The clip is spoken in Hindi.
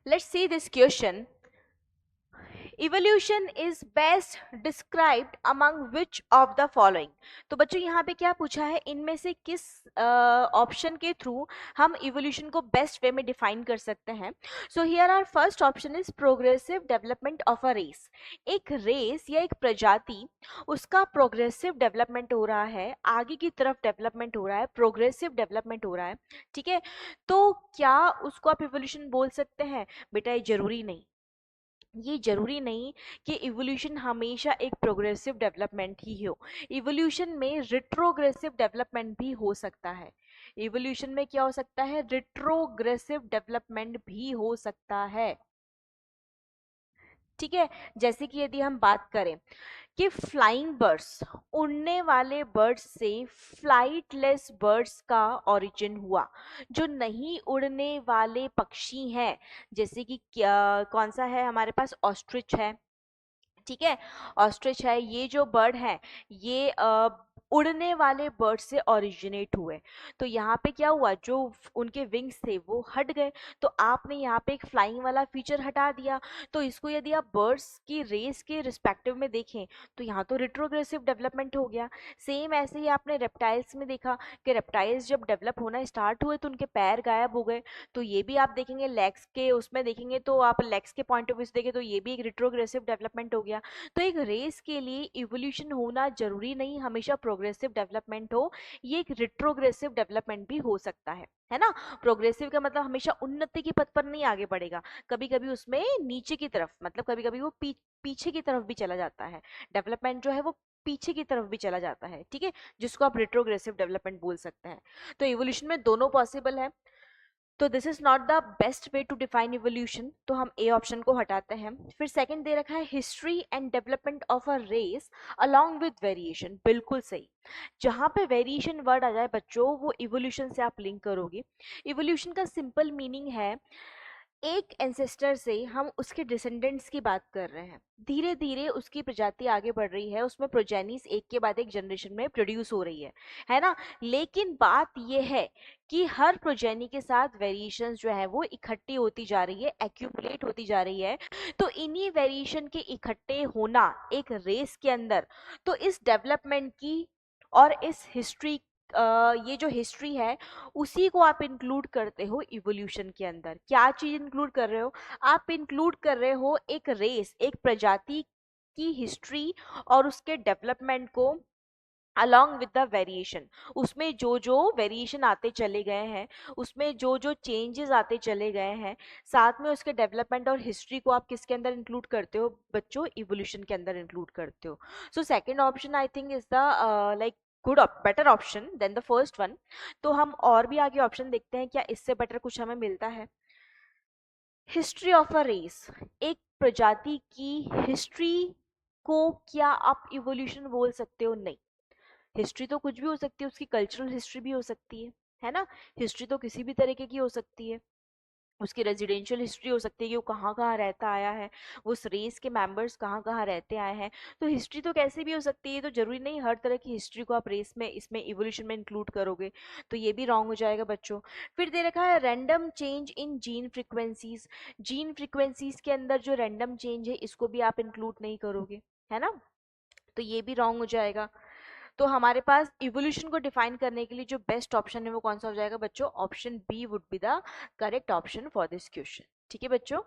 Let's see this question. Evolution is best described among which of the following? तो बच्चों यहाँ पे क्या पूछा है, इनमें से किस ऑप्शन के थ्रू हम इवोल्यूशन को बेस्ट वे में डिफाइन कर सकते हैं? So here are first option is progressive development of a race. एक रेस या एक प्रजाति, उसका प्रोग्रेसिव डेवलपमेंट हो रहा है, आगे की तरफ डेवलपमेंट हो रहा है, प्रोग्रेसिव डेवलपमेंट हो रहा है. ठीक है, तो क्या उसको आप इवोल्यूशन बोल सकते हैं? बेटा ये जरूरी नहीं, ये जरूरी नहीं कि इवोल्यूशन हमेशा एक प्रोग्रेसिव डेवलपमेंट ही हो. इवोल्यूशन में रिट्रोग्रेसिव डेवलपमेंट भी हो सकता है. इवोल्यूशन में क्या हो सकता है? रिट्रोग्रेसिव डेवलपमेंट भी हो सकता है. ठीक है, जैसे कि यदि हम बात करें कि फ्लाइंग बर्ड्स, उड़ने वाले बर्ड्स से फ्लाइटलेस बर्ड्स का ओरिजिन हुआ. जो नहीं उड़ने वाले पक्षी हैं, जैसे कि कौन सा है हमारे पास, ऑस्ट्रिच है. ठीक है, ऑस्ट्रिच है, ये जो बर्ड है ये उड़ने वाले बर्ड से ओरिजिनेट हुए. तो यहाँ पे क्या हुआ, जो उनके विंग्स थे वो हट गए, तो आपने यहाँ पे एक फ्लाइंग वाला फीचर हटा दिया. तो इसको यदि आप बर्ड्स की रेस के रिस्पेक्टिव में देखें तो यहाँ तो रिट्रोग्रेसिव डेवलपमेंट हो गया. सेम ऐसे ही आपने रेप्टाइल्स में देखा कि रेप्टाइल्स जब डेवलप होना स्टार्ट हुए तो उनके पैर गायब हो गए. तो ये भी आप देखेंगे लेग्स के उसमें देखेंगे, तो आप लेग्स के पॉइंट ऑफ व्यू से देखें तो ये भी एक रिट्रोग्रेसिव डेवलपमेंट हो गया. तो एक रेस के लिए इवोल्यूशन होना जरूरी नहीं हमेशा प्रोग्रेसिव डेवलपमेंट हो, ये एक रिट्रोग्रेसिव डेवलपमेंट भी हो सकता है ना. प्रोग्रेसिव का मतलब हमेशा उन्नति की पथ पर नहीं आगे बढ़ेगा, कभी कभी उसमें नीचे की तरफ, मतलब कभी कभी वो पीछे की तरफ भी चला जाता है. डेवलपमेंट जो है वो पीछे की तरफ भी चला जाता है. ठीक है, जिसको आप रिट्रोग्रेसिव डेवलपमेंट बोल सकते हैं. तो इवोल्यूशन में दोनों पॉसिबल है. तो this is not the best way to define evolution, तो हम ए ऑप्शन को हटाते हैं. फिर सेकंड दे रखा है history and development of a race along with variation. बिल्कुल सही, जहां पे वेरिएशन वर्ड आ जाए बच्चों वो इवोल्यूशन से आप लिंक करोगे. इवोल्यूशन का सिंपल मीनिंग है एक एंसेस्टर से हम उसके डिसेंडेंट्स की बात कर रहे हैं, धीरे धीरे उसकी प्रजाति आगे बढ़ रही है, उसमें प्रोजेनिस एक के बाद एक जनरेशन में प्रोड्यूस हो रही है ना. लेकिन बात यह है कि हर प्रोजेनी के साथ वेरिएशंस जो है वो इकट्ठी होती जा रही है, एक्यूमुलेट होती जा रही है. तो इन्हीं वेरिएशन के इकट्ठे होना एक रेस के अंदर, तो इस डेवलपमेंट की और इस हिस्ट्री, ये जो हिस्ट्री है उसी को आप इंक्लूड करते हो इवोल्यूशन के अंदर. क्या चीज इंक्लूड कर रहे हो? आप इंक्लूड कर रहे हो एक रेस, एक प्रजाति की हिस्ट्री और उसके डेवलपमेंट को अलॉन्ग विद द वेरिएशन. उसमें जो जो वेरिएशन आते चले गए हैं, उसमें जो जो चेंजेस आते चले गए हैं, साथ में उसके डेवलपमेंट और हिस्ट्री को आप किसके अंदर इंक्लूड करते हो बच्चों? इवोल्यूशन के अंदर इंक्लूड करते हो. So second option I think is the like good, better option than the first one. तो हम और भी आगे ऑप्शन देखते हैं, क्या इससे बेटर कुछ हमें मिलता है. हिस्ट्री ऑफ अ रेस, एक प्रजाति की हिस्ट्री को क्या आप इवोल्यूशन बोल सकते हो? नहीं. हिस्ट्री तो कुछ भी हो सकती है, उसकी कल्चरल हिस्ट्री भी हो सकती है ना. हिस्ट्री तो किसी भी तरीके की हो सकती है, उसकी रेजिडेंशियल हिस्ट्री हो सकती है कि वो कहाँ कहाँ रहता आया है, वो उस रेस के मेंबर्स कहाँ कहाँ रहते आए हैं. तो हिस्ट्री तो कैसे भी हो सकती है, तो जरूरी नहीं हर तरह की हिस्ट्री को आप रेस में इसमें इवोल्यूशन में इंक्लूड करोगे. तो ये भी रॉन्ग हो जाएगा बच्चों. फिर दे रखा है random change in gene frequencies. Gene frequencies के अंदर जो रैंडम चेंज है इसको भी आप इंक्लूड नहीं करोगे, है ना. तो ये भी रॉन्ग हो जाएगा. तो हमारे पास इवोल्यूशन को डिफाइन करने के लिए जो बेस्ट ऑप्शन है वो कौन सा हो जाएगा बच्चों? Option B would be the correct option for this question. ठीक है बच्चों.